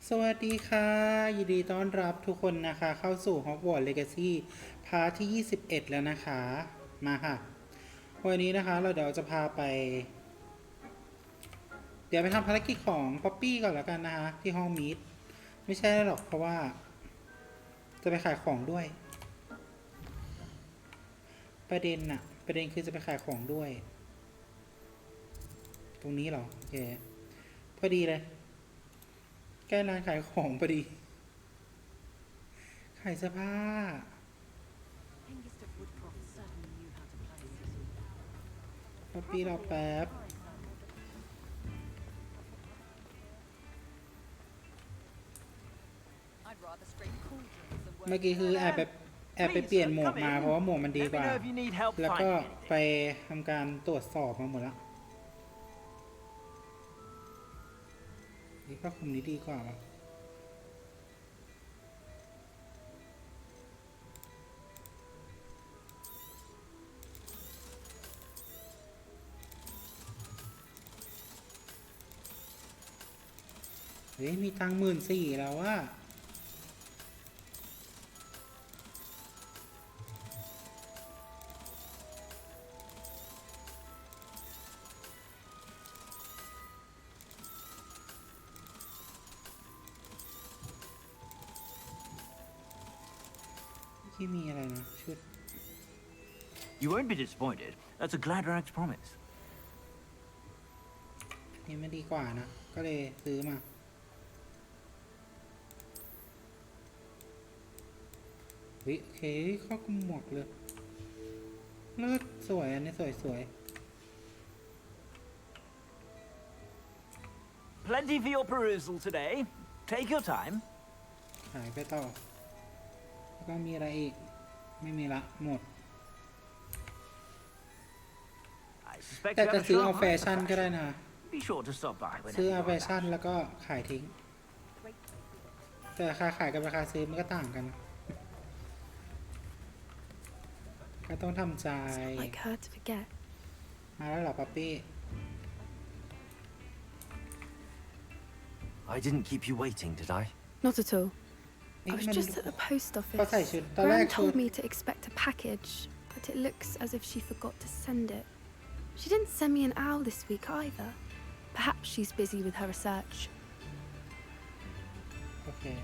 สวัสดีค่ะยินดีต้อนรับทุกคนนะคะเข้าสู่ Hogwarts Legacy พาร์ทที่21แล้วนะคะมาค่ะวันนี้นะคะเราเดี๋ยวจะพาไปทำภารกิจของป๊อปปี้ก่อนแล้วกันนะคะที่ห้องมีดไม่ใช่หรอกเพราะว่าจะไปขายของด้วยประเด็นคือจะไปขายของด้วยตรงนี้เหรอโอเคพอดีเลยใกล้ร้านขายของพอดีขายเสื้อผ้าป๊อปปี้รอแป๊บเมื่อกี้คือแอบไปเปลี่ยนหมวกมาเพราะว่าหมวกมันดีกว่าแล้วก็ไปทำการตรวจสอบมาหมดแล้วนี่ผ้าคลุมนี้ดีกว่าป่ะเฮ้ยมีตังค์14,000แล้วว่าที่มีอะไรนะชุด You won't be disappointed. That's a glad rags promise. นี่ไม่ดีกว่านะก็เลยซื้อมาโอเคเข้ากุมหมวกเลยเลิศสวยอันนี้สวย Plenty for your perusal today. Take your time. ขายไปต่อแล้วก็มีอะไรอีกไม่มีละหมดแต่จะซื้อเอาแฟชั่นก็ได้นะซื้อเอาแฟชั่นแล้วก็ขายทิ้งแต่ราคาขายกับราคาซื้อมันก็ต่างกันก็ต้องทำใจมาแล้วเหรอป๊อปปี้ I didn't keep you waiting, did I? Not at all. I was just at the post office. Gran told me to expect a package, but it looks as if she forgot to send it. She didn't send me an owl this week either. Perhaps she's busy with her research. Okay.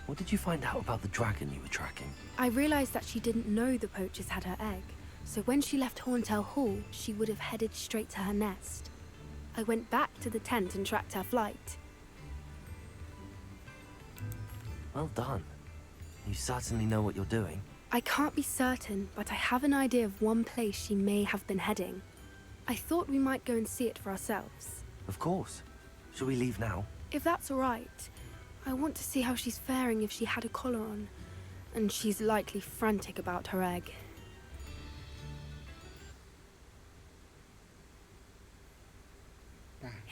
What did you find out about the dragon you were tracking? I realized that she didn't know the poachers had her egg, so when she left Horntail Hall, she would have headed straight to her nest. I went back to the tent and tracked her flight. Well done. You certainly know what you're doing. I can't be certain, but I have an idea of one place she may have been heading. I thought we might go and see it for ourselves. Of course. Shall we leave now? If that's all right. I want to see how she's faring if she had a collar on. And she's likely frantic about her egg.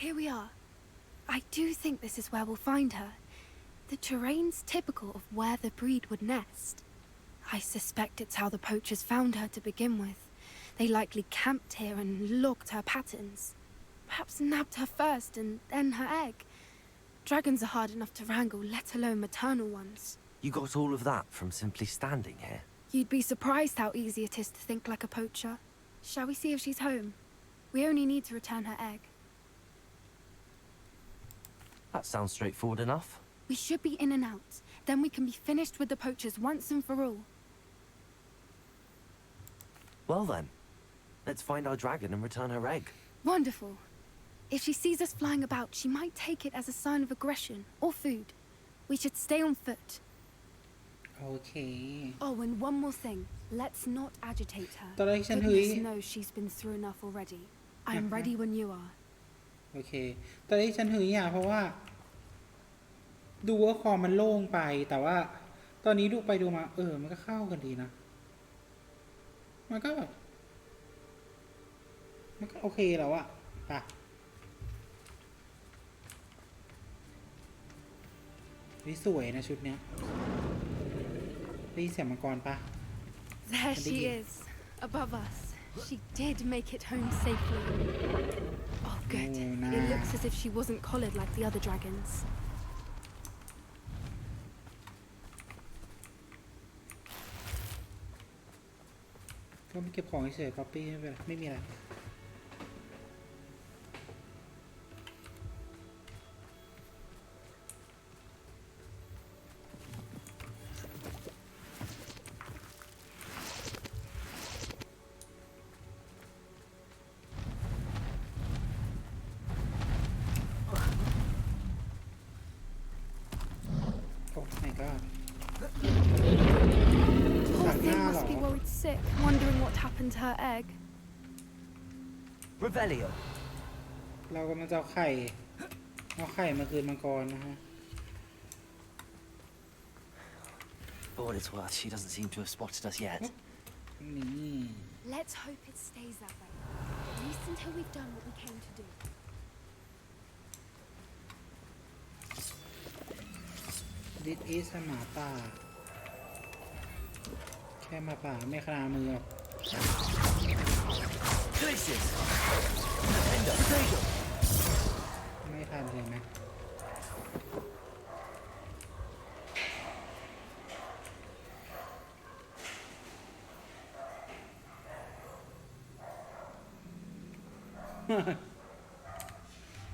Here we are. I do think this is where we'll find her. The terrain's typical of where the breed would nest. I suspect it's how the poachers found her to begin with. They likely camped here and logged her patterns. Perhaps nabbed her first and then her egg. Dragons are hard enough to wrangle, let alone maternal ones. You got all of that from simply standing here? You'd be surprised how easy it is to think like a poacher. Shall we see if she's home? We only need to return her egg. That sounds straightforward enough. We should be in and out. Then we can be finished with the poachers once and for all. Well then, let's find our dragon and return her egg. Wonderful. If she sees us flying about, she might take it as a sign of aggression or food. We should stay on foot. Okay. Oh, and one more thing. Let's not agitate her. Goodness knows she's been through enough already. I'm ready when you are. Okay. ตอนนี้ฉันหือเพราะว่าดูว่าคอมันโล่งไปแต่ว่าตอนนี้ดูไปดูมามันก็เข้ากันดีนะมันก็โอเคแล้วอะป่ะวิสวยนะชุดเนี้ยได้ยินเสียงมังกรป่ะ There she is above us. She did make it home safely. Oh good. It looks as if she wasn't collared like the other dragons. ก็ไม่เก็บของเฉยๆป๊อปปี้ไม่เป็นไรไม่มีอะไรโอ้ my god Poor thing Nah, must be no. worried sick, wondering what happened to her egg. Revelio. เรากำลังจะเอาไข่มาคืนมังกรนะฮะ For what it's worth, she doesn't seem to have spotted us yet. นี่ Let's hope it stays that way, at least until we've done what we came to do. ดิสอีสหมาป่าแค่หมาป่าไม่ขนามือหรอก Glaciers. Defender. Potato. ไม่ทันเลยไหม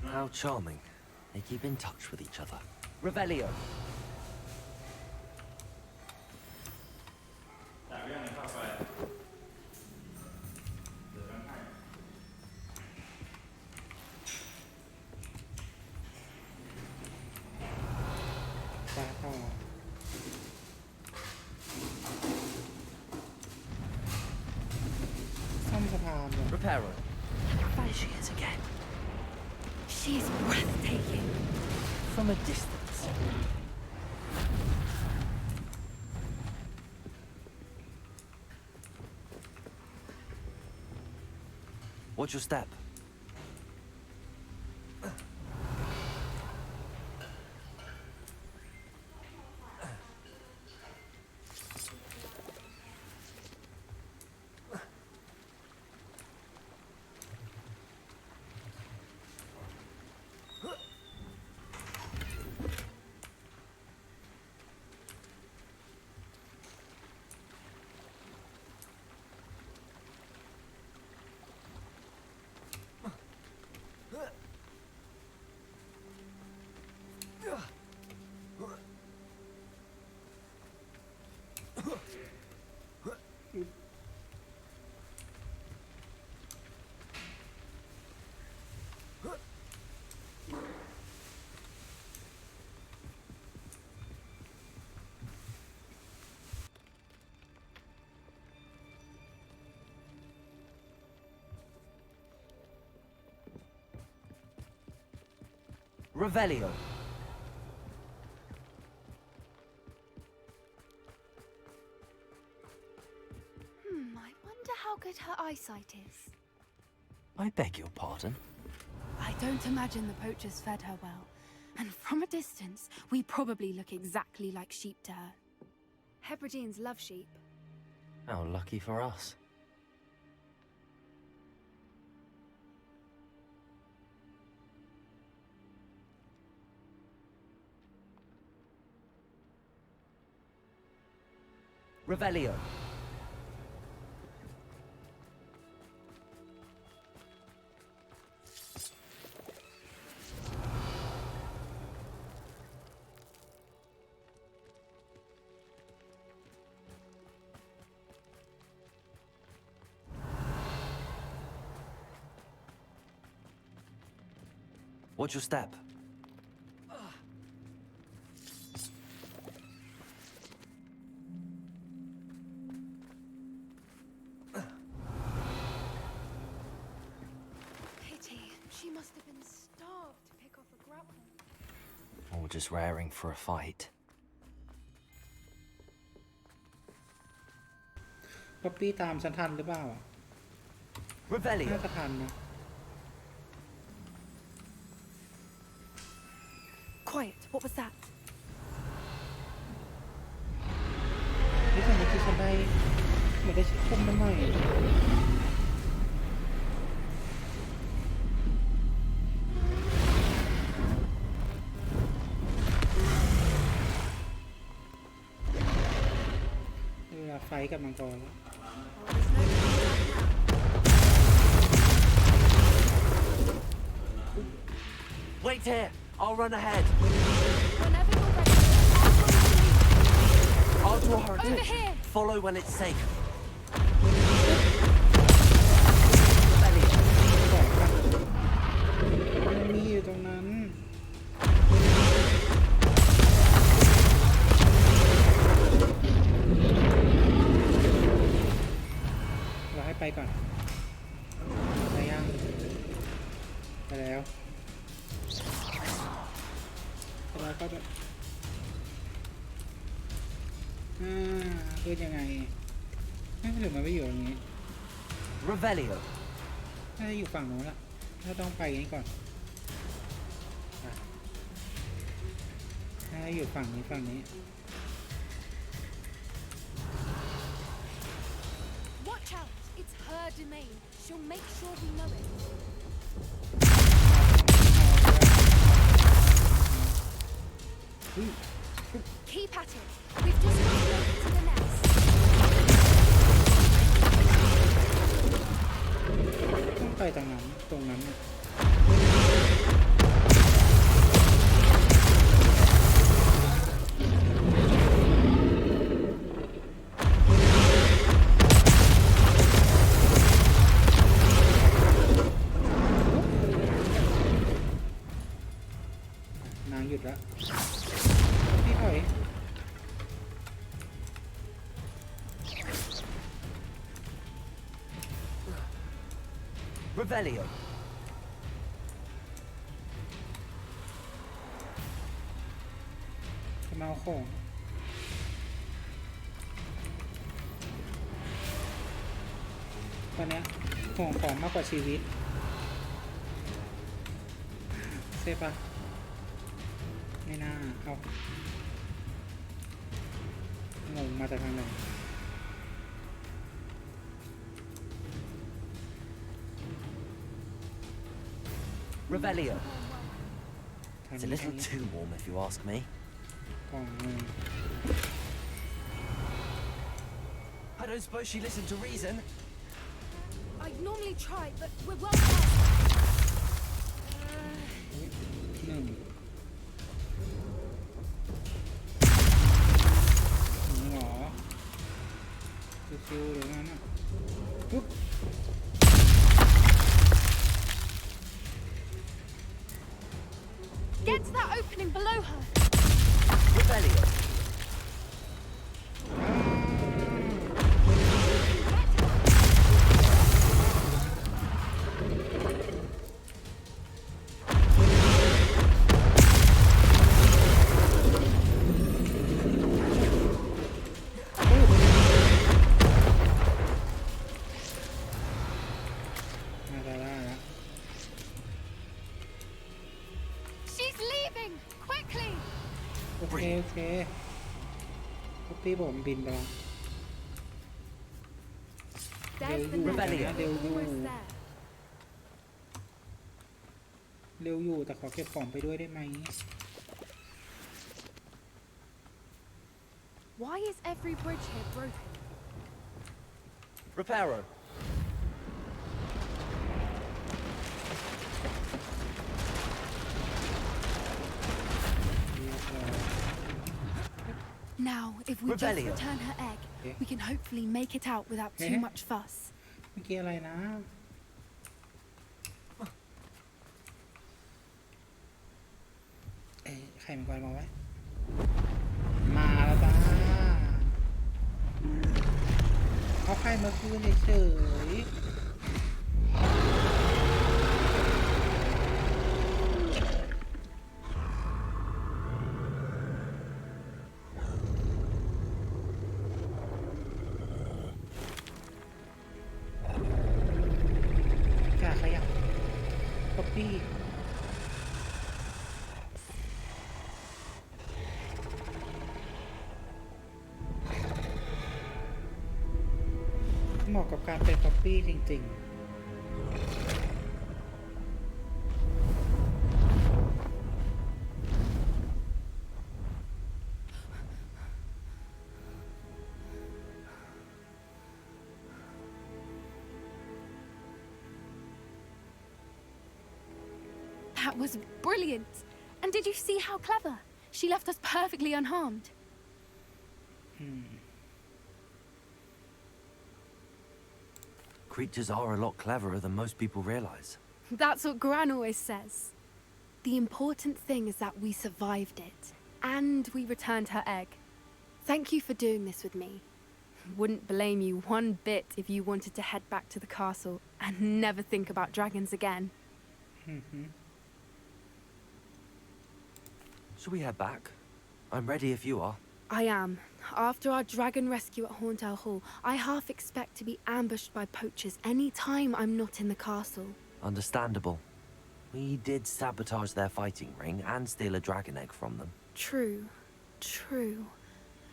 How charming. They keep in touch with each other. Revelio. Reparo. There she is again. She is breathtaking. From a distance. Watch your step. Revelio. I wonder how good her eyesight is. I beg your pardon. I don't imagine the poachers fed her well. And from a distance, we probably look exactly like sheep to her. Hebrideans love sheep. How lucky for us. Revelio. Watch your step. Pity. She must have been starved to pick off a grapple. Or just raring for a fight. ป๊อปปี้ตามฉันทันหรือเปล่า Revelio. น่าจะทันนะ Quiet. What was that? นี่ทำไมที่ฉันได้เหมือนได้ชิดคุมมาใหม่เวลาไฟกับมังกรแล้ว Well, there's no Wait here. I'll run ahead. Whenever you're ready, I'll I'll follow you. draw her Over attention. here. Follow when it's safe. Rebellion. มันมีอยู่ตรงนั้นเราให้ไปก่อนไปยังไปแล้วก็จะเป็นยังไงไม่หรือมันไม่อยู่ตรงนี้ Revelio. น่าจะอยู่ฝั่งโน้นละถ้าต้องไปนี้ก่อนน่าจะอยู่ฝั่งนี้ Watch out. It's her domain. She'll make sure we know it. Keep at it. We've just got to make it to the nest. ต้องไปตรงนั้นน่ะนางหยุดแล้วพี่ถอย Revelio. จะมาเอาของตอนนี้ห่วงของมากกว่าชีวิตใช่ปะไม่น่าเอางงมาจากทางไหน Revelio. ทาง It's a นี้ little too warm if you ask me. กล่องมือ I don't suppose she listened to reason. I normally try, but we're well past. หนึ่งหรอชิวๆหรืองั้นอ่ะปุ๊บ Get to that opening below her. Revelio. Get to that. She's leaving. Quickly. โอเคป๊อปปี้ผมบินไปแล้ว There's the Rebellion. nest. Almost there. เร็วอยู่แต่ขอเก็บของไปด้วยได้ไหม Why is every bridge here broken? Reparo. Now, if we just Rebellion. return her egg, Okay. we can hopefully make it out without too much fuss. เมื่อกี้อะไรนะใครมันกวาดมาไว้ มาแล้วจ้าเอาใครมาคืนเฉยๆกล้าขยับป๊อปปี้เหมาะกับการเป็นป๊อปปี้จริงๆ That That was brilliant. And did you see how clever? She left us perfectly unharmed. Creatures are a lot cleverer than most people realize. That's what Gran always says. The important thing is that we survived it. And we returned her egg. Thank you for doing this with me. Wouldn't blame you one bit if you wanted to head back to the castle and never think about dragons again. Shall we head back? I'm ready if you are. I am. After our dragon rescue at Hauntow Hall, I half expect to be ambushed by poachers any time I'm not in the castle. Understandable. We did sabotage their fighting ring and steal a dragon egg from them. True. True.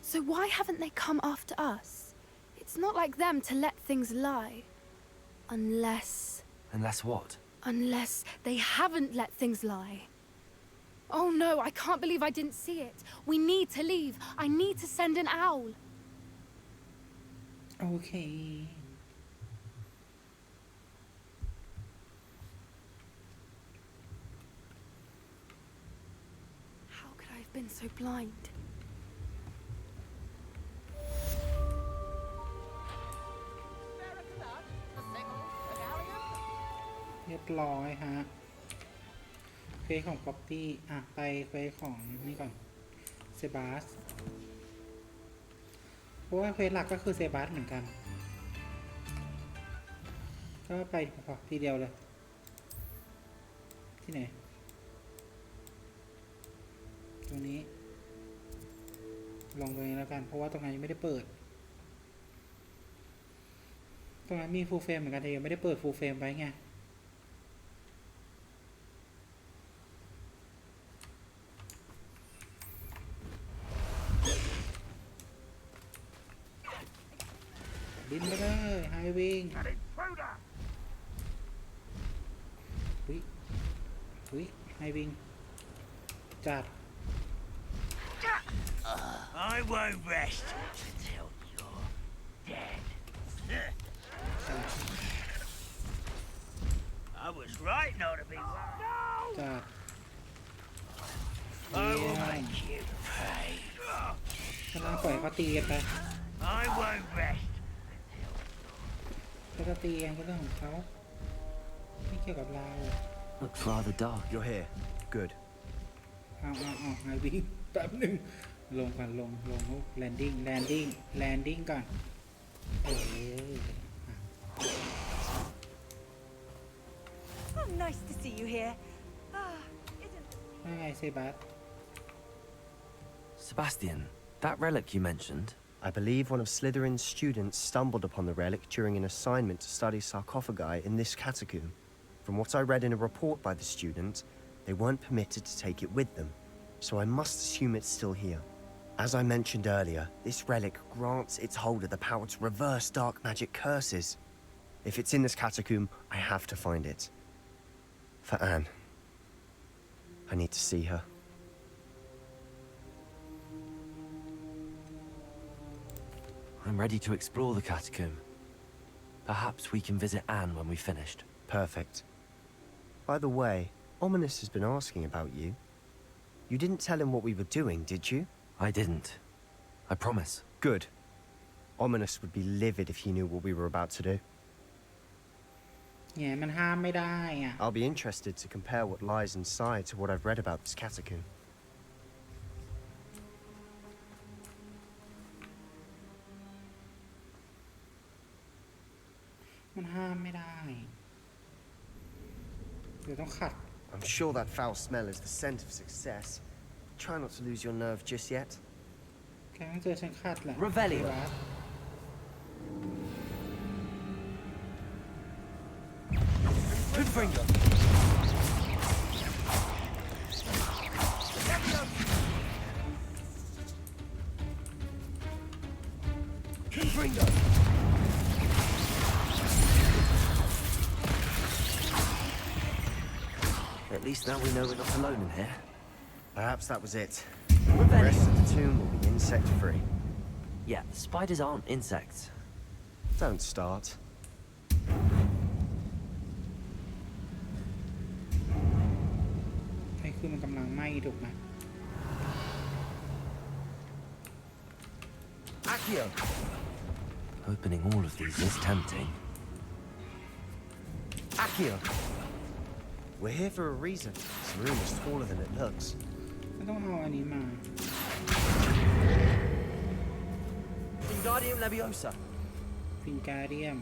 So why haven't they come after us? It's not like them to let things lie. Unless... Unless what? Unless they haven't let things lie. Oh no, I can't believe I didn't see it. We need to leave. I need to send an owl. Okay. How could I have been so blind? เรียบร้อยฮะเควสของป๊อปปี้ไปเควสของนี่ก่อนเซบาสเพราะว่าเควสหลักก็คือเซบาสเหมือนกันก็ไปพอทีเดียวเลยที่ไหนตรงนี้ลงตรงนี้แล้วกันเพราะว่าตรงนั้นยังไม่ได้เปิดตรงนั้นมีฟูลเฟรมเหมือนกันแต่ยังไม่ได้เปิดฟูลเฟรมไว้ไงบินไปเลยไฮวิงอุ้ยไฮวิงจัด I won't rest until you're dead. I was right not to be worried. จัด I will make you pay. กำลังปล่อยเขาตีกันไป I won't rest. เขาจะตีกันก็เรื่องของเขาไม่เกี่ยวกับเรา Looks rather dark. You're here. Good. เอาไฮวิงแป๊บหนึ่งลงก่อนลงแลนดิ้งก่อนOh, nice to see you here. Isn't ว่าไงเซบาส Sebastian, that relic you mentioned, I believe one of Slytherin's students stumbled upon the relic during an assignment to study sarcophagi in this catacomb. From what I read in a report by the student, they weren't permitted to take it with them, so I must assume it's still here. As I mentioned earlier, this relic grants its holder the power to reverse dark magic curses. If it's in this catacomb, I have to find it. For Anne. I need to see her. I'm ready to explore the catacomb. Perhaps we can visit Anne when we've finished. Perfect. By the way, Ominous has been asking about you. You didn't tell him what we were doing, did you? I didn't. I promise. Good. Ominous would be livid if he knew what we were about to do. เนี่ยมันห้ามไม่ได้อ่ะ I'll be interested to compare what lies inside to what I've read about this catacomb. มันห้ามไม่ได้เดี๋ยวต้องขัด I'm sure that foul smell is the scent of success. Try not to lose your nerve just yet. แค่ต้องเจอฉันขัดแหละ Revelio. เซบาส Confringo. Confringo. At least now we know we're not alone in here. Perhaps that was it. The rest of the tomb will be insect-free. Yeah, spiders aren't insects. Don't start. คือมันกำลังไหม้ถูกไหม Accio! Opening all of these is tempting. Accio! We're here for a reason. This room is taller than it looks. ก็ต้องเอาอันนี้มา Wingardium Leviosa. ฟินการเดียม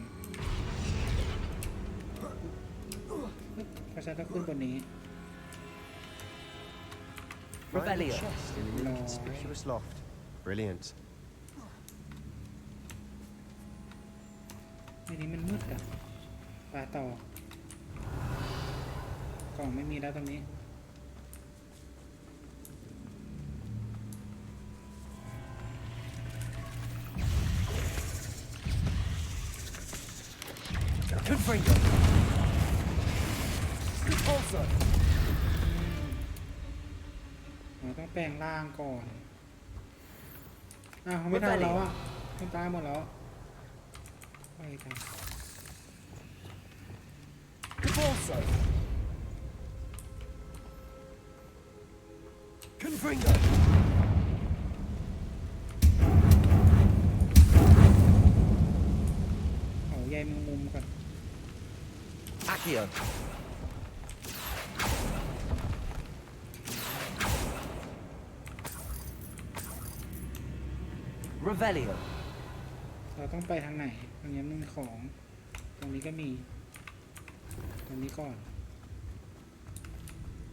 เพราะฉันต้องขึ้นบนนี้ Revelio. Chest in an inconspicuous loft. Brilliant. ในนี้มันมืดอะไปต่อ กล่องไม่มีแล้วตรงนี้ Confringo. Repulsor. เราต้องแปลงร่างก่อน อ้าวไม่ทันแล้วอ่ะมันตายหมดแล้วไปกัน Repulsor. Confringo. เอาใยแมงมุมก่อน Accio. Revelio. เราต้องไปทางไหนตรงนี้มันมีของ ตรงนี้ก็มี ตรงนี้ก่อน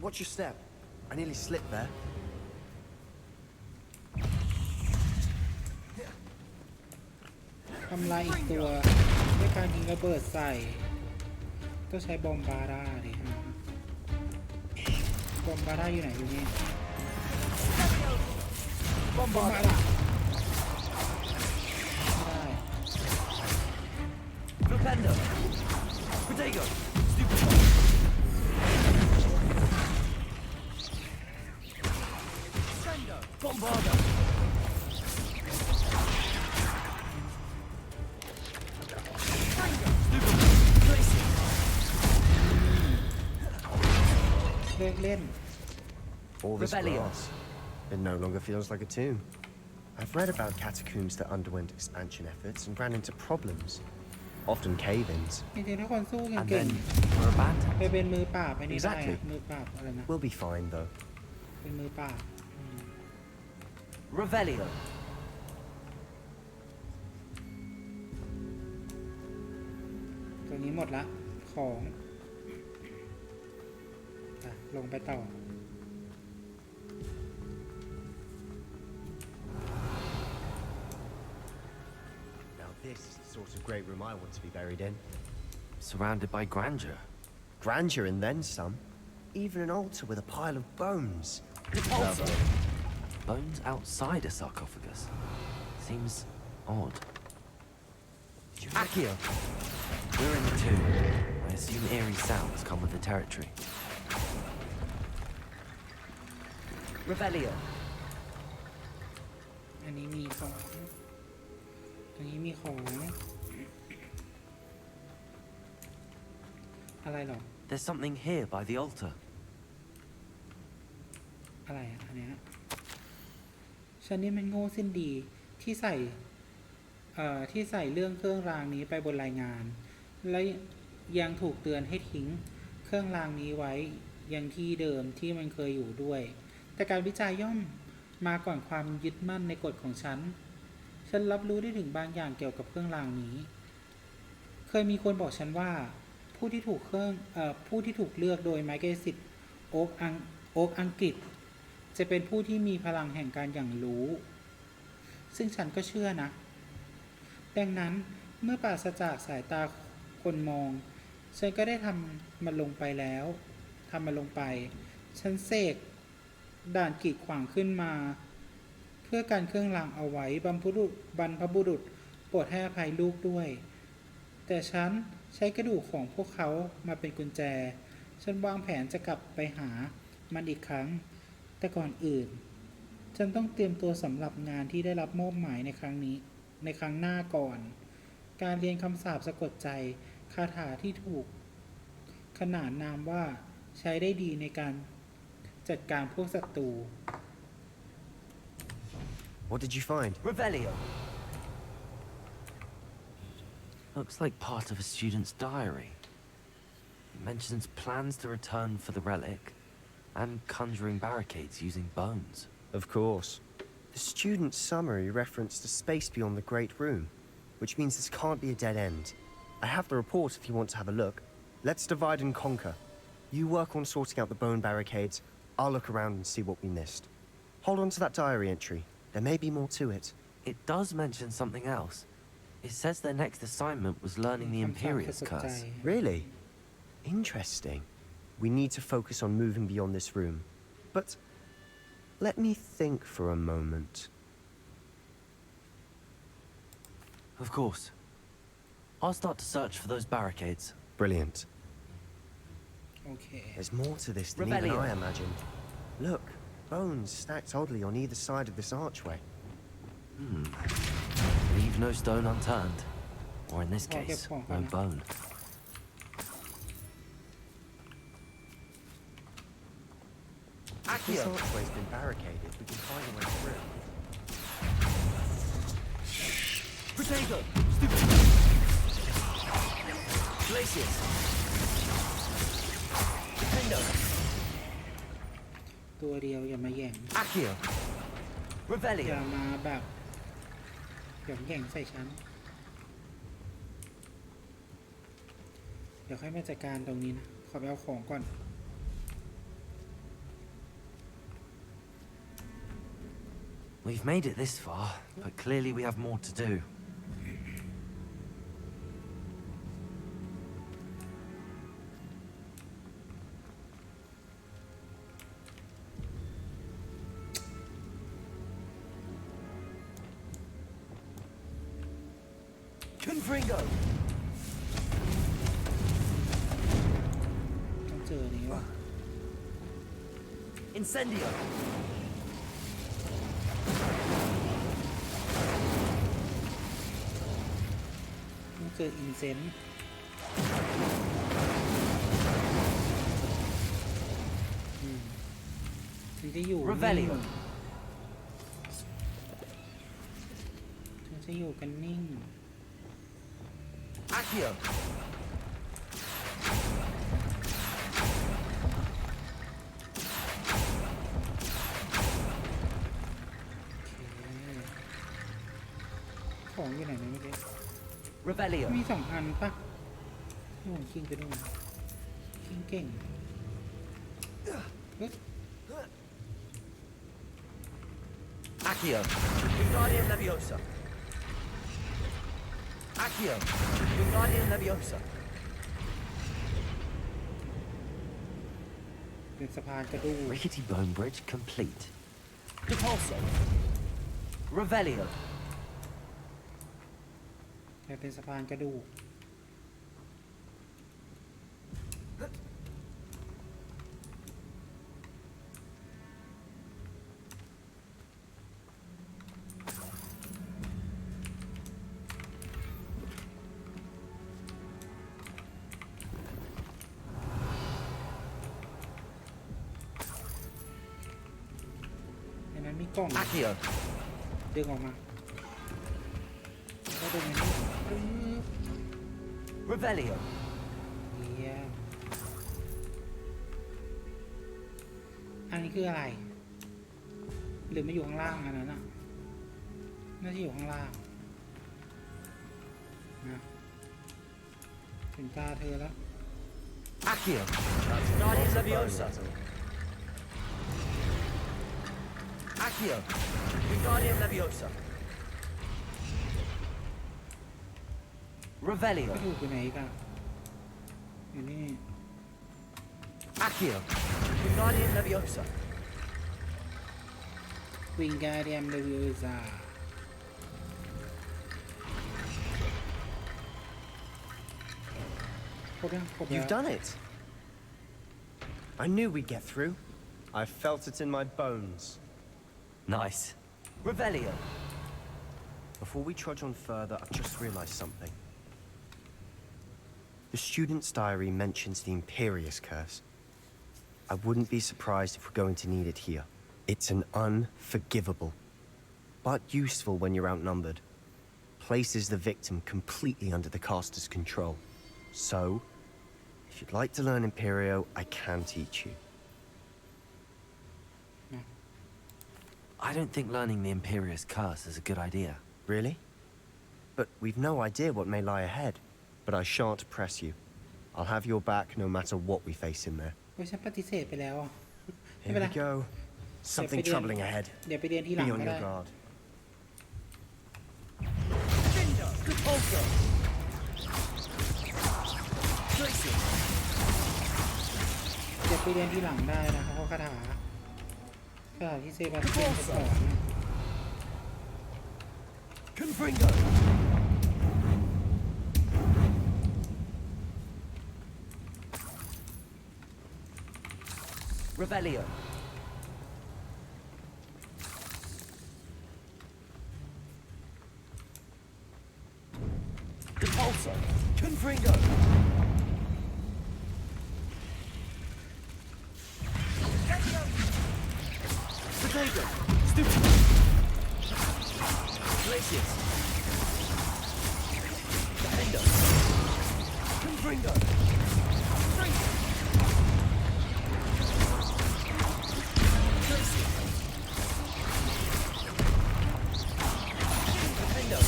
Watch your step. I nearly slipped there. ทำลายอีกตัวด้วยการยิงระเบิดใส่ต้องใช้บอมบาร่าดิฮะบอมบาร่าอยู่ไหนอยู่นี่บอมบาร่าไม่ได้ Flipendo. Protego. Stupid. Bombardo. Placing. เลิกเล่น All this Rebellion. grass. It no longer feels like a tomb. I've read about catacombs that underwent expansion efforts and ran into problems. Often cave-ins. จริงๆถ้าคนสู้ And เก่ง then we're ๆ abandoned. ไปเป็นมือปราบไปนี่ได้ Exactly. อะมือปราบอะไรนะ We'll be fine, though. เป็นมือปราบ Revelio. ตัวนี้หมดละของอ่ะลงไปต่อ Now this is the sort of great room I want to be buried in. Surrounded by grandeur. Grandeur and then some. Even an altar with a pile of bones. Repulsor. Bones outside a sarcophagus. Seems odd. Accio. We're in the tomb. I assume eerie sounds come with the territory. Revelio. อันนี้มีของตรงนี้มีของ อะไรหรอ There's something here by the altar. อะไรอ่ะอันเนี้ยฉันนี่มันโง่สิ้นดีที่ใส่เรื่องเครื่องรางนี้ไปบนรายงาน และยังถูกเตือนให้ทิ้งเครื่องรางนี้ไว้ยังที่เดิมที่มันเคยอยู่ด้วย แต่การวิจัยย่อมมาก่อนความยึดมั่นในกฎของฉันรับรู้ได้ถึงบางอย่างเกี่ยวกับเครื่องรางนี้ เคยมีคนบอกฉันว่าผู้ที่ถูกเลือกโดยไมเคิลสิทธิ์โอ๊กอังกฤษจะเป็นผู้ที่มีพลังแห่งการอย่างรู้ ซึ่งฉันก็เชื่อนะดังนั้นเมื่อปราศจากสายตาคนมองฉันก็ได้ทำมันลงไปฉันเสกด่านกีดขวางขึ้นมาเพื่อการเครื่องรางเอาไว้บรรพบุรุษโปรดให้อภัยลูกด้วยแต่ฉันใช้กระดูกของพวกเขามาเป็นกุญแจฉันวางแผนจะกลับไปหามันอีกครั้งแต่ก่อนอื่นฉันต้องเตรียมตัวสำหรับงานที่ได้รับมอบหมายในครั้งหน้าก่อนการเรียนคำสาปสะกดใจคาถาที่ถูกขนานนามว่าใช้ได้ดีในการ จัดการพวกศัตรู What did you find? Revelio. Looks like part of a student's diary. It mentions plans to return for the relic and conjuring barricades using bones. Of course. The student's summary referenced a space beyond the Great Room, which means this can't be a dead end. I have the report if you want to have a look. Let's divide and conquer. You work on sorting out the bone barricades. I'll look around and see what we missed. Hold on to that diary entry. There may be more to it. It does mention something else. It says their next assignment was learning the คำถาม Imperious สะกดใจ Curse. Really? Interesting. We need to focus on moving beyond this room. But let me think for a moment. Of course. I'll start to search for those barricades. Brilliant. โอเค There's more to this than Rebellion. even I imagined. Look, bones stacked oddly on either side of this archway. Leave no stone unturned. Or in this Okay, case, fine, no fine. bone. If this archway's been barricaded, we can find a way through. Potato! Stupid! Glacius! Defender! ตัวเดียวอย่ามาแย่ง Accio! อย่า Revelio! มาแบบอย่ามาแย่งใส่ฉัน เดี๋ยวค่อยมาจัดการตรงนี้นะ ขอไปเอาของก่อน We've made it this far, but clearly we have more to do. Confringo! ต้องเจอนี้ว่ะ Incendio! ต้องเจออินเซนต์ถึงจะอยู่ Revelio ถึงจะอยู่กันนิ่ง Accio! ของอยู่ไหนนะเมื่อกี้ Revelio! มี2 อันปะโอ้คิงไปดูคิงเก่งเฮ้ย Accio! Wingardium Leviosa! Accio! Wingardium Leviosa! เป็นสะพานกระดูก Rickety bone bridge complete. Depulso! Revelio! แต่เป็นสะพานกระดูก ในนั้นมีกล่อง Accio! ดึงออกมาแล้วดึงอันนี้ปึ๊บ Revelio! เยี่ยมอันนี้คืออะไร หรือไม่อยู่ข้างล่างอันนั้นอ่ะ น่าจะอยู่ข้างล่างนะถึงตาเธอแล้ว Accio! Wingardium Leviosa! Accio! Wingardium Leviosa! Revelio! ก็ถูกอยู่ไหนกันอยู่นี่ Accio! Wingardium Leviosa! วิงการเดียมเลวิโอซาครบยังครบแล้ว You've done it. I knew we'd get through. I felt it in my bones. Nice. Revelio! Before we trudge on further, I've just realized something. The student's diary mentions the Imperious Curse. I wouldn't be surprised if we're going to need it here. It's an unforgivable, but useful when you're outnumbered. Places the victim completely under the caster's control. So, if you'd like to learn Imperio, I can teach you. I don't think learning the Imperious Curse is a good idea. Really? But we've no idea what may lie ahead. But I shan't press you. I'll have your back no matter what we face in there. โอ้ยฉันปฏิเสธไปแล้วอ่ะไม่ Here เป็นไร we go. Something troubling ahead. เดี๋ยวไปเรียนที่หลัง Be ก็ on ได้ your guard. Cinder! Repulsor! Tracer! เดี๋ยวไปเรียนที่หลังได้นะครับเพราะคาถาที่เซบาสเตียนจะสอน Confringo! Revelio. Repulsor! Confringo! Potato! Stupid! Glacius! Defender! Confringo! Confringo! Glacius! Defender!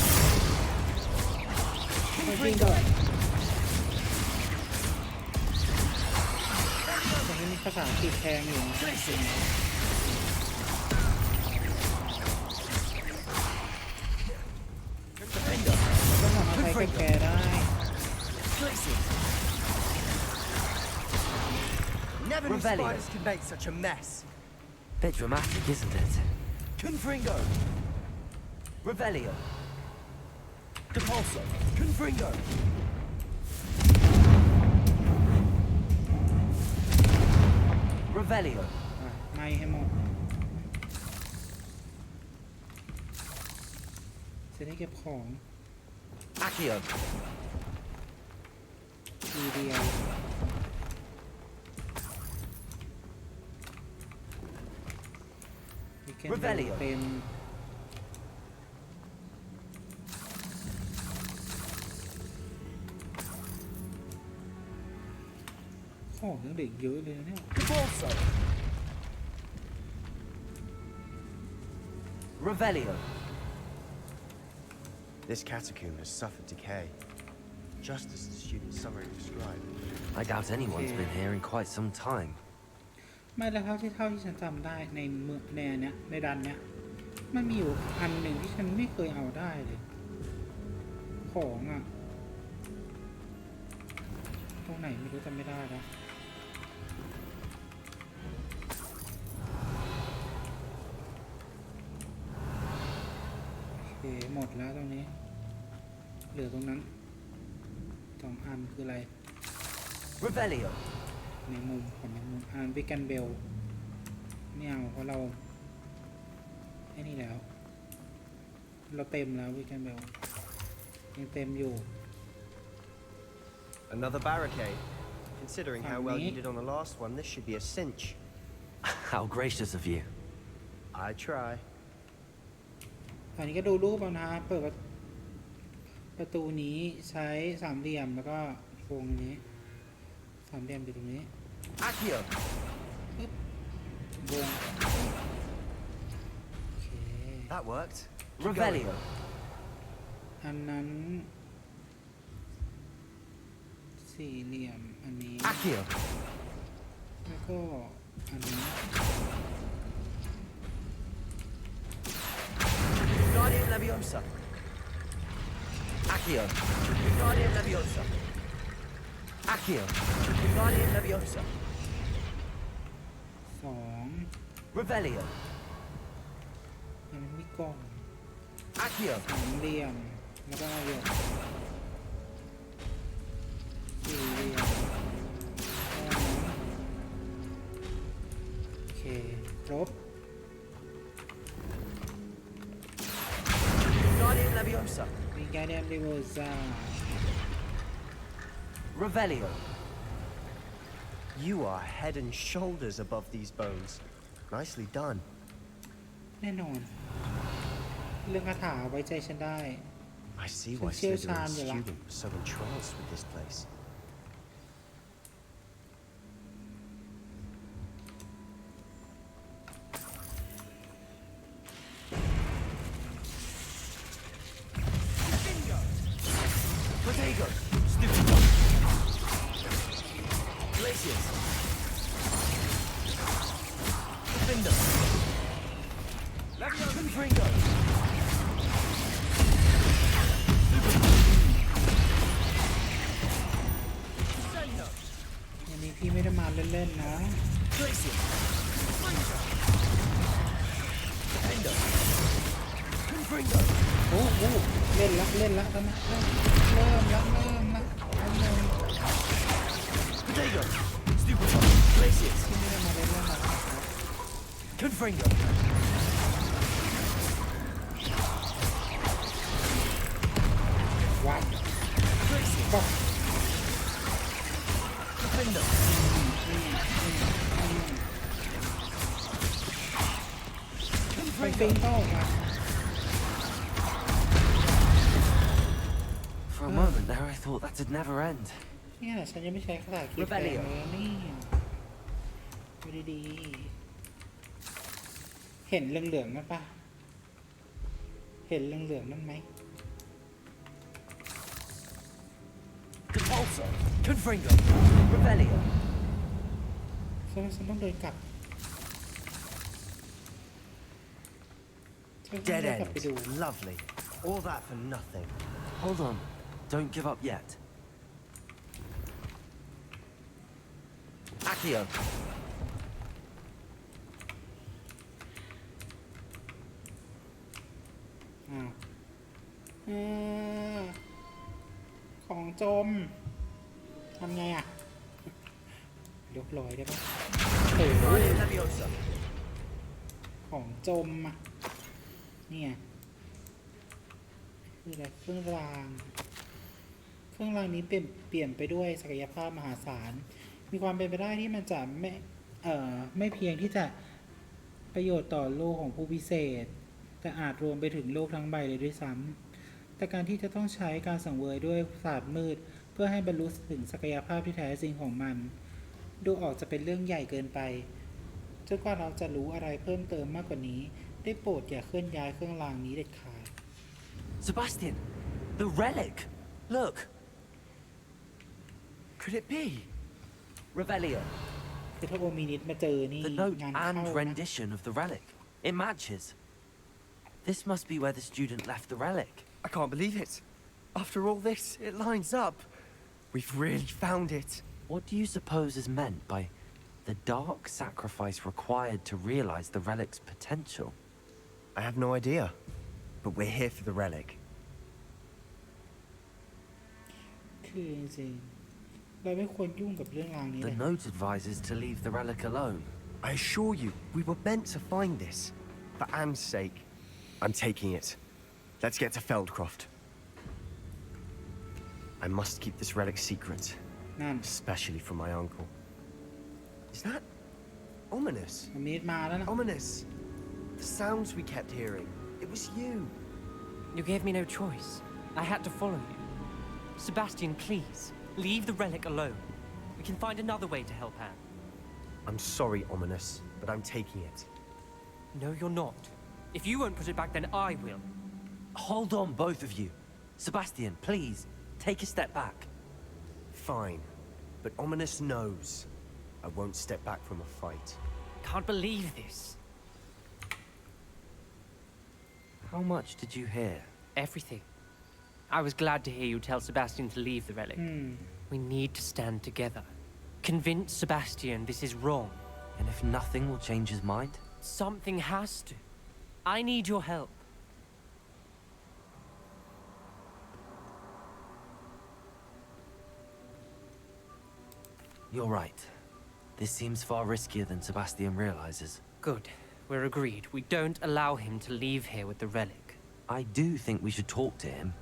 ไม่จริงก่อนแต่นี่มีภาษาอังกฤษแทงอยู่นะ Glacius! ก็สามารถใช้กับแกได้ Glacius! Never knew Revelio. spiders could make such a mess. Bit dramatic, isn't it? Confringo! Revelio. Depulso! Confringo! Revelio. อ่ะไม่ให้หมดจะได้เก็บของ Accio. ทีเดียวมีแค่ Revelio เต็มของยังเด็กเยอะเลยนะเนี่ย Depulso! Revelio. This catacomb has suffered decay, just as the student summary described. I doubt anyone's been here in quite some time. ไม่แล้วเท่าที่ฉันจำได้ในเมืองในเนี้ยในดันเนี้ยมันมีอยู่อันหนึ่งที่ฉันไม่เคยเอาได้เลย ของอ่ะตรงไหนไม่รู้จำไม่ได้แล้วโอเคหมดแล้วตรงนี้เหลือตรงนั้น2 อันคืออะไร Revelio. ในมุมของในมุมอันวิกันเบลไม่เอาเพราะเราไอ้นี่แล้ว เราเต็มแล้ววิกันเบลยังเต็มอยู่ Another barricade. Considering how well you did on the last one, this should be a cinch. How gracious of you. I try. อันนี้ก็ดูรูปเอานะเปิดประตูนี้ใช้สามเหลี่ยมแล้วก็วงนี้สามเหลี่ยมอยู่ตรงนี้ Accio. ปึ๊บวงโอเค That worked. Revelio. อันนั้นสี่เหลี่ยมอันนี้ Accio. แล้วก็อันนี้ Guardian Leviosa! Accio. Guardian Leviosa! Accio. Guardian Leviosa! สอง Revelio. อันนั้นมีกล่อง Accio. สามเหลี่ยมแล้วก็เหลี่ยมสี่เหลี่ยมโอเคครบ Guardian Leviosa! มีการเดมเดเวอร์ซ่า Revelio. You are head and shoulders above these bones. Nicely done. แน่นอน เรื่องคาถาไว้ใจฉันได้ I see why Sincere Slytherin's Chan, you're like- student was so entranced with this place. Potato! Stupid dog! Glaciers! Defender! Confringo! วันนี้พี่ไม่ได้มาเล่นๆนะ Glacier! Defender! Confringo! โอ้โหเล่นละเล่นละแล้วนะเริ่มละ Potato! Stupid dog! Glaciers! พี่ไม่ได้มาเล่นๆนะ Confringo! What? Glacier! Fuck. Defender! ไปฟิงเข้ามา For a moment there, I thought that'd never end. เนี่ยฉันยังไม่ใช้คาถาคีบแดงเลยนี่ดูดีๆเห็นเหลืองๆนั่นปะเห็นเหลืองๆนั่นไหม Compulsor! Confringo! Revelio! ฉันต้องเดินกลับฉันต้อง Dead เดินกลับไปดู end. Lovely. All that for nothing. Hold on. Don't give up yet. Accio! อ้าวของจมทำไงอ่ะยกลอยได้ปะโอ้โห Leviosa! ของจมอ่ะเนี่ยคืออะไรเครื่องรางนี้เปลี่ยนไปด้วยศักยภาพมหาศาลมีความเป็นไปได้ที่มันจะไม่เพียงที่จะประโยชน์ต่อโลกของผู้พิเศษ แต่อาจรวมไปถึงโลกทั้งใบเลยด้วยซ้ำแต่การที่จะต้องใช้การสังเวยด้วยศาสตร์มืดเพื่อให้บรรลุถึงศักยภาพที่แท้จริงของมันดูออกจะเป็นเรื่องใหญ่เกินไปจนกว่าเราจะรู้อะไรเพิ่มเติมมากกว่านี้ได้โปรดอย่าเคลื่อนย้ายเครื่องรางนี้เด็ดขาด Sebastian! The relic! Look! Could it be? Revelio. คือถ้าโอมินิตมาเจอนี่ The note งานเข้า and นะ rendition of the relic. It matches. This must be where the student left the relic. I can't believe it. After all this, it lines up. We've really found it. What do you suppose is meant by the dark sacrifice required to realize the relic's potential? I have no idea. But we're here for the relic. คือจริงๆเราไม่ควรยุ่งกับเรื่องรางนี้เล The ย note advises to leave the relic alone. I assure you, we were meant to find this. For Anne's sake, I'm taking it. Let's get to Feldcroft. I must keep this relic secret, นั่น especially from my uncle. Is that ominous? โอมินิตมาแล้วนะ Ominous. The sounds we kept hearing. It was you. You gave me no choice. I had to follow you. Sebastian, please, leave the relic alone. We can find another way to help Anne. I'm sorry, Ominous, but I'm taking it. No, you're not. If you won't put it back, then I will. Hold on, both of you. Sebastian, please, take a step back. Fine. But Ominous knows I won't step back from a fight. Can't believe this. How much did you hear? Everything. I was glad to hear you tell Sebastian to leave the relic. We need to stand together. Convince Sebastian this is wrong. And if nothing will change his mind? Something has to. I need your help. You're right. This seems far riskier than Sebastian realizes. Good. We're agreed. We don't allow him to leave here with the relic. I do think we should talk to him,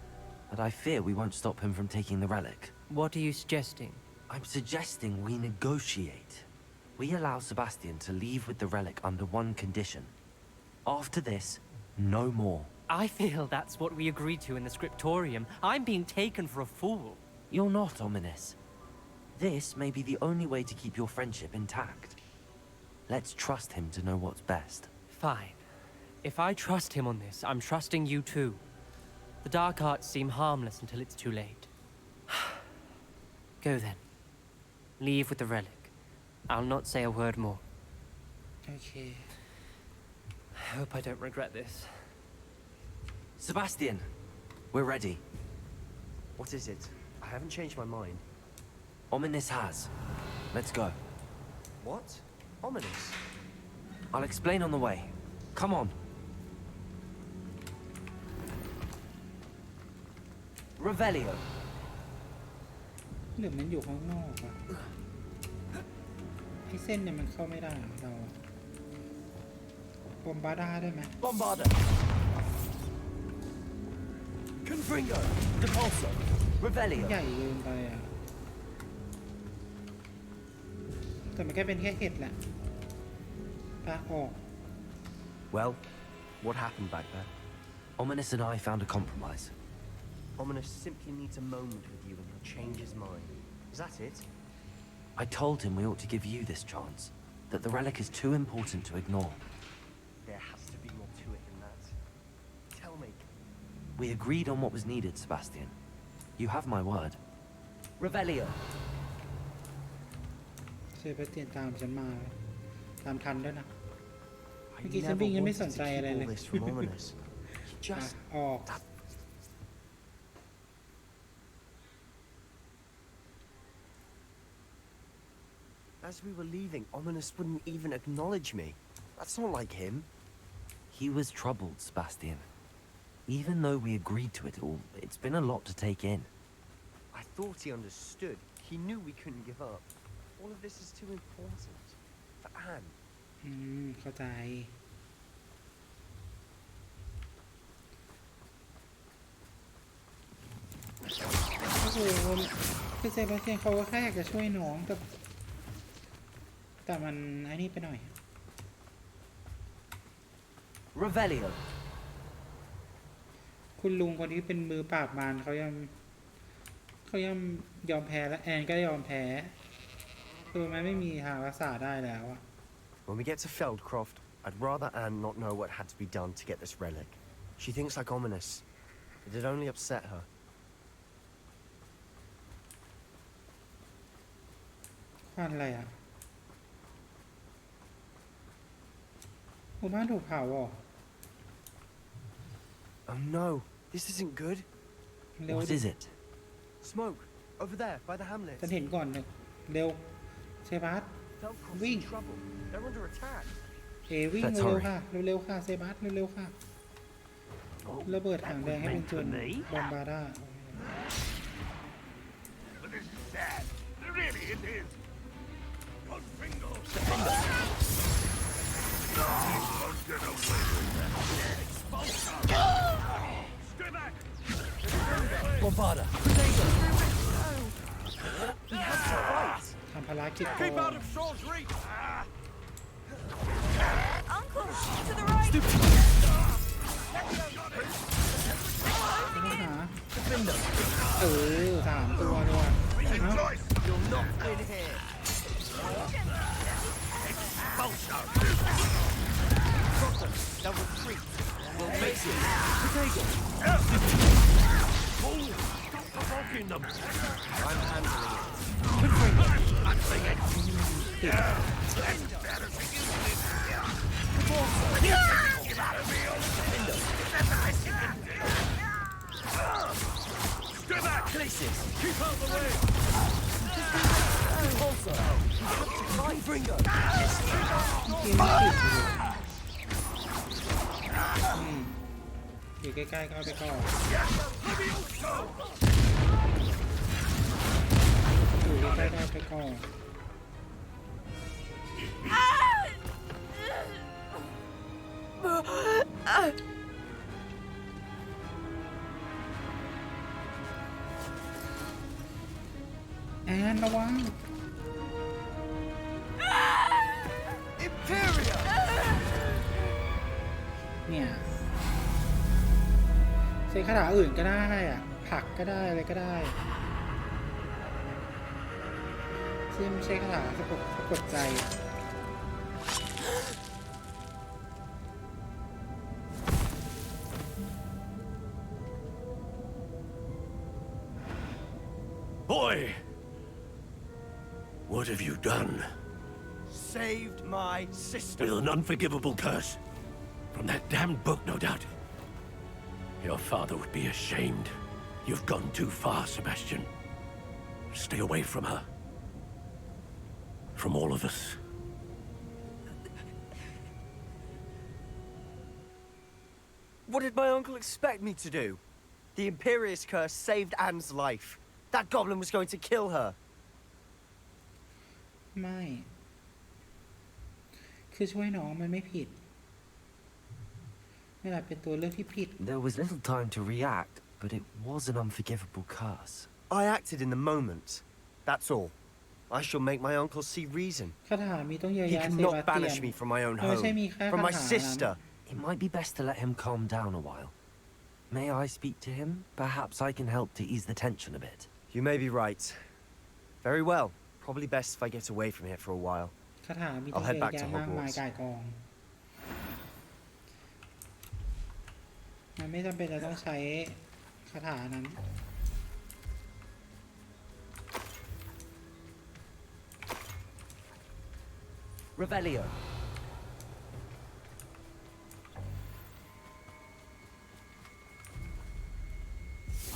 but I fear we won't stop him from taking the relic. What are you suggesting? I'm suggesting we negotiate. We allow Sebastian to leave with the relic under one condition. After this, no more. I feel that's what we agreed to in the scriptorium. I'm being taken for a fool. You're not ominous. This may be the only way to keep your friendship intact. Let's trust him to know what's best. Fine. If I trust him on this, I'm trusting you too. The dark arts seem harmless until it's too late. Go then. Leave with the relic. I'll not say a word more. Okay. I hope I don't regret this. Sebastian, we're ready. What is it? I haven't changed my mind. Ominous has. Let's go. What? Ominous? I'll explain on the way. Come on. Revelio. หรือมันอยู่ข้างนอกอะไอ้เส้นเนี่ยมันเข้าไม่ได้เหรอเราบอมบาด้าได้ไหม Bombarda. Confringo. Depulso. Revelio. ใหญ่เกินไปอ่ะแต่มันแค่เป็นแค่เห็ดแหละตาออก Well, what happened back there? Ominous and I found a compromise. Ominous simply needs a moment with you and he'll change his mind. Is that it? I told him we ought to give you this chance, that the relic is too important to ignore. There has to be more to it than that. Tell me. We agreed on what was needed, Sebastian. You have my word. Revelio. เซบาสเตียนตามฉันมาตามทันด้วยนะ I Because never being a wanted to misunderstood keep all like- this from Ominous. He อ่ะ just... ออก As we were leaving, Ominous wouldn't even acknowledge me. That's not like him. He was troubled, Sebastian. Even though we agreed to it all, it's been a lot to take in. I thought he understood. He knew we couldn't give up. All of this is too important. For Anne. เข้าใจโอ้โหคือเซบาสเตียนเขาก็แค่อยากจะช่วยน้องแต่มันไอ้นี่ไปหน่อย Revelio. คุณลุงคนที่เป็นมือปราบมารเขายังยอมแพ้และแอนก็ยอมแพ้คือมันไม่มีทางรักษาได้แล้วอะ When we get to Feldcroft, I'd rather Anne not know what had to be done to get this relic. She thinks like Ominous. It'd only upset her. ควันอะไรอะหมู่บ้านถูกเผาเหรอ Oh no, this isn't good. เร็ว What ดิ is it? Smoke, over there, by the hamlet. ฉันเห็นก่อนเนี่ยเร็วเซบาส Feldcroft's Wing. in trouble. They're under attack. วิ่ง Let's เร็ว hurry. ๆค่ะเร็วๆค่ะเซบาสเร็วๆค่ะระเบิดถังแดงให้เป็นส่วนบอมบาด้า But this is sad. Really, it is. Confringo. No, you won't get away with that. Expulso. Stay back. Bombarda. He has to fight. ทำภารกิจก่อน Keep out of Shaw's reach. Uncle, to the right. ต้องหา3 ตัวเลยว่ะ Rejoice. You'll not win here. Expulso. They'll retreat. We'll face it. Fool. Stop provoking them. I'm handling it. Nothing it. Stay back. Places. Keep out the way. Also. Confringo. เกมไม่ติดเลยอยู่ใกล้ๆก็เอาไปก่อนอยู่ใกล้ๆก็เอาไปก่อนแ แอนระวัง Imperia! เนี่ยใช้คาถาอื่นก็ได้อะผลักก็ได้อะไรก็ได้ที่ไม่ใช่คาถาสะกดใจ Boy! What have you done? Saved my sister. With an unforgivable curse. From that damned book, no doubt. Your father would be ashamed. You've gone too far, Sebastian. Stay away from her. From all of us. What did my uncle expect me to do? The Imperious curse saved Anne's life. That goblin was going to kill her. ไม่คือช่วยน้องมันไม่ผิดนี่แหละเป็นตัวเลือกที่ผิด There was little time to react, but it was an unforgivable curse. I acted in the moment. That's all. I shall make my uncle see reason. คาถามีต้องเยอะ He แยะเซ cannot บาสเตีย banish น me from my own ไม่ใช่ home, มีแค่ from คา my ถานั้น sister. It might be best to let him calm down a while. May I speak to him? Perhaps I can help to ease the tension a bit. You may be right. Very well. Probably best if I get away from here for a while. คาถามีต้อง I'll เย head อะ back แยะ to มากมาย Hogwarts. ก่ายกองมันไม่จำเป็นจะต้องใช้คาถานั้น Revelio.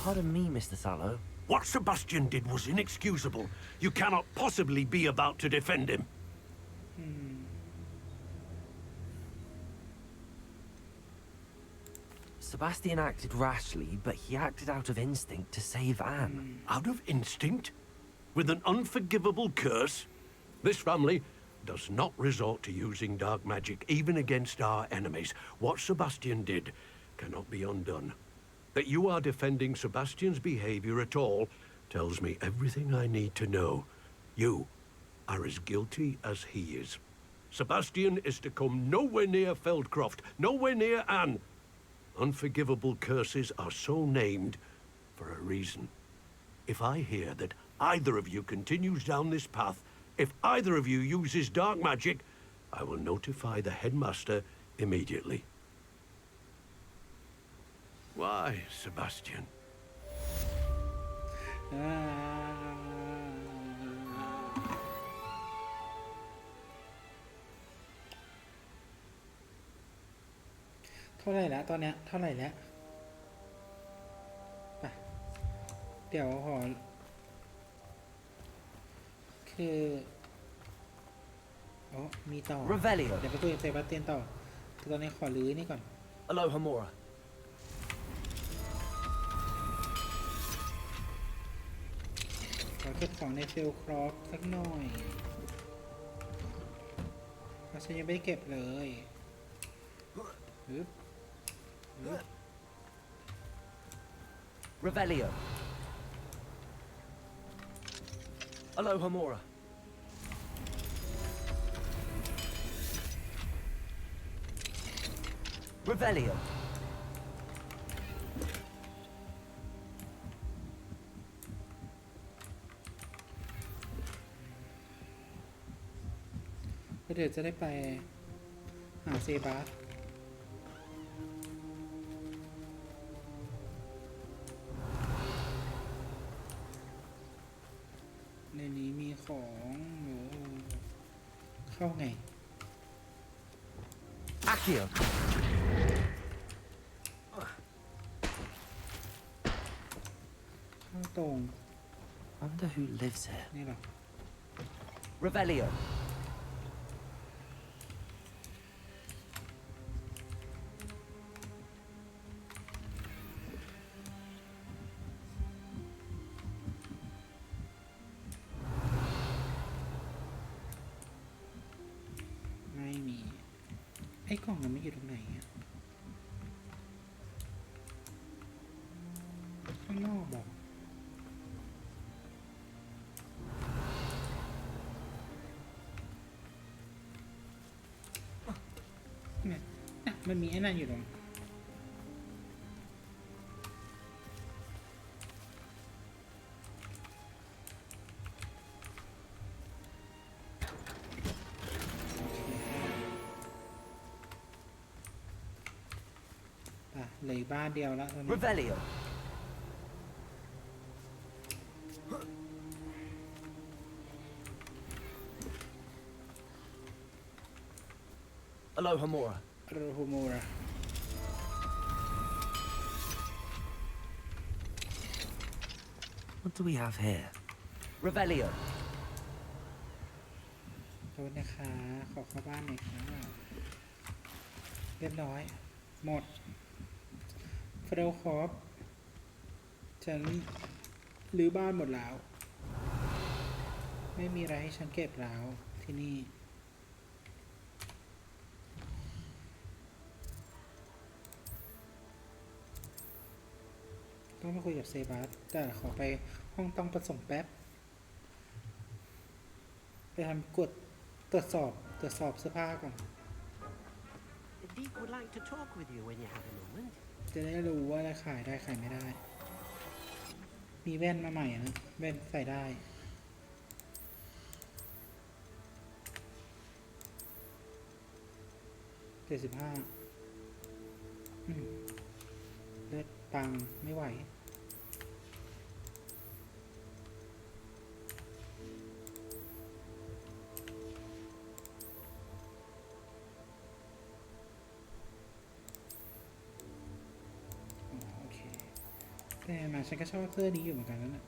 Pardon me, Mr. Sallow. What Sebastian did was inexcusable. You cannot possibly be about to defend him. Sebastian acted rashly, but he acted out of instinct to save Anne. Out of instinct? With an unforgivable curse? This family does not resort to using dark magic even against our enemies. What Sebastian did cannot be undone. That you are defending Sebastian's behavior at all tells me everything I need to know. You are as guilty as he is. Sebastian is to come nowhere near Feldcroft, nowhere near Anne. Unforgivable curses are so named for a reason. If I hear that either of you continues down this path, if either of you uses dark magic, I will notify the headmaster immediately. Why, Sebastian? เท่าไหร่แล้วตอนเนี้ยเท่าไหร่แล้วไปเดี๋ยวขอคืออ๋อมีต่อ Revelio. เดี๋ยวไปคุยกับเซบาสเตียนต่อคือตอนนี้ขอรื้อนี่ก่อน Alohomora. ขอเก็บของในเฟลครอฟสักหน่อยเพราะฉันยังไม่ได้เก็บเลยฮึบ Revelio. Alohomora. Revelio. แล้วเดี๋ยวจะได้ไปหาเซบาสในนี้มีของโอ้เข้าไง Accio. เข้าตรง Wonder who lives here. นี่หรอ Revelio. ไม่มี ไอ้กล่องมันไม่อยู่ตรงไหนอะข้างนอกบอก มันมีไอ้นั่นอยู่ตรงเหลือบ้านเดียวแล้วตอนนี้ Revelio. Alohomora. โรโฮโมระ What do we have here? Revelio. โทษนะคะขอเข้าบ้านหน่อยค่ะเรียบร้อยหมดเฟรลคอปฉันรื้อบ้านหมดแล้ว ไม่มีอะไรให้ฉันเก็บแล้วที่นี่ต้องมาคุยกับเซบาสแต่ขอไปห้องต้องประสงค์แป๊บไปทำกดตรวจสอบเสื้อผ้าก่อน The Deep would like to talk with you when you have a moment. จะได้รู้ว่าอะไรขายได้ขายไม่ได้ มีแว่นมาใหม่นะแว่นใส่ได้75เลือดปังไม่ไหวโอเคแต่มาฉันก็ชอบเสื้อนี้อยู่เหมือนกันนั่นแหละ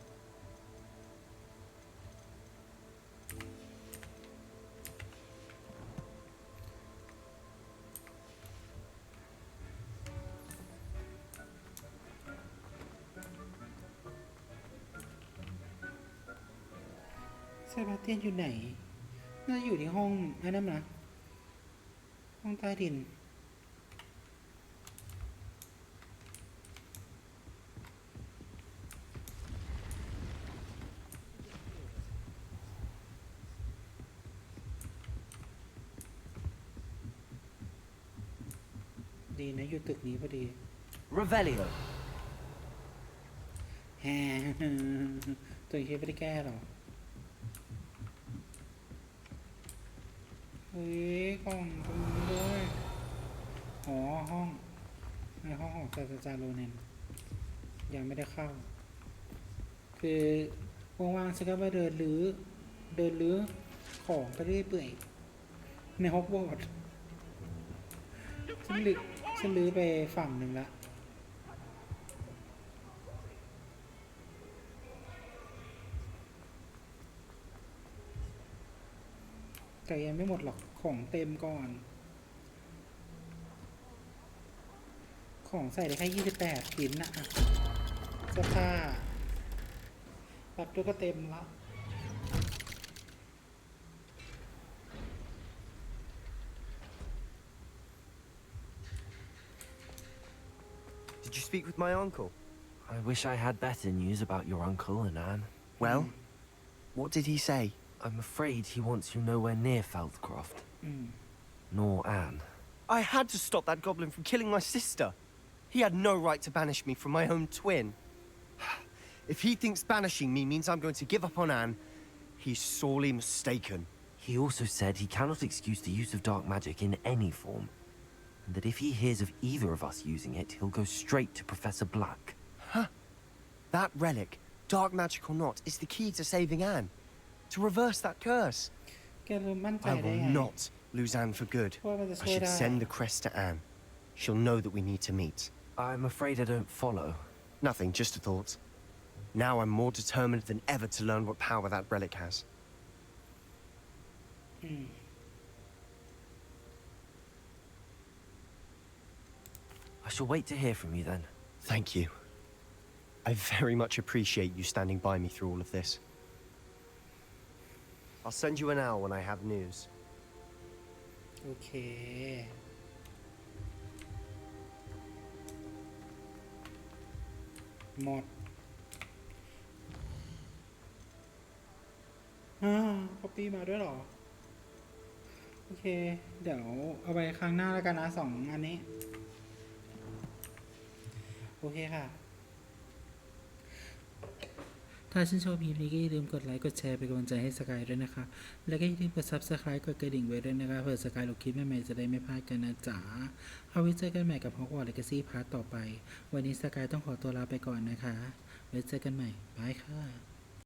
เซบาสเตียนอยู่ไหนน่าจะอยู่ที่ห้องไอ้นั่นนะห้องใต้ดินดีนะอยู่ตึกนี้พอดี Revelio. แฮตัวนี้ไม่ได้แก้หรอเฮ้ยกล่องตรงนี้ด้วยอ๋อห้องในห้องของศาสตราจารย์โรเนนยังไม่ได้เข้าคือว่างๆฉันก็มาเดินลื้อของไปเรื่อยเปื่อยในฮอกวอตส์ฉันลื้อไปฝั่งหนึ่งละแต่ยังไม่หมดหรอกของเต็มก่อนของใส่ได้แค่28ชิ้นนะเสื้อผ้าแบบตัวก็เต็มละ Did you speak with my uncle? I wish I had better news about your uncle and Anne. Well, what did he say? I'm afraid he wants you nowhere near Feldcroft. Nor Anne. I had to stop that goblin from killing my sister. He had no right to banish me from my own twin. If he thinks banishing me means I'm going to give up on Anne, he's sorely mistaken. He also said he cannot excuse the use of dark magic in any form, and that if he hears of either of us using it, he'll go straight to Professor Black. Huh? That relic, dark magic or not, is the key to saving Anne. To reverse that curse. แกรู้มั่นใจ I ได้ will ไง not lose Anne for good. ว่ามันจะ I ช่วย should ได้ send the crest to Anne. She'll know that we need to meet. I'm afraid I don't follow. Nothing, just a thought. Now I'm more determined than ever to learn what power that relic has. I shall wait to hear from you then. Thank you. I very much appreciate you standing by me through all of this. I'll send you an owl when I have news. โอเคหมดป๊อปปี้มาด้วยเหรอ โอเค เดี๋ยวเอาไปครั้งหน้าแล้วกันนะสองอันนี้ โอเคค่ะ ถ้าชื่นชอบคลิปนี้ก็อย่าลืมกดไลค์กดแชร์เป็นกำลังใจให้สกายด้วยนะคะ แล้วก็อย่าลืมกด Subscribe กดกระดิ่งไว้ด้วยนะคะเพื่อสกายลงคลิปใหม่ๆจะได้ไม่พลาดกันนะจ๊ะเอาไว้เจอกันใหม่กับ Hogwarts Legacy พาร์ทต่อไป วันนี้สกายต้องขอตัวลาไปก่อนนะคะไว้เจอกันใหม่บายค่ะ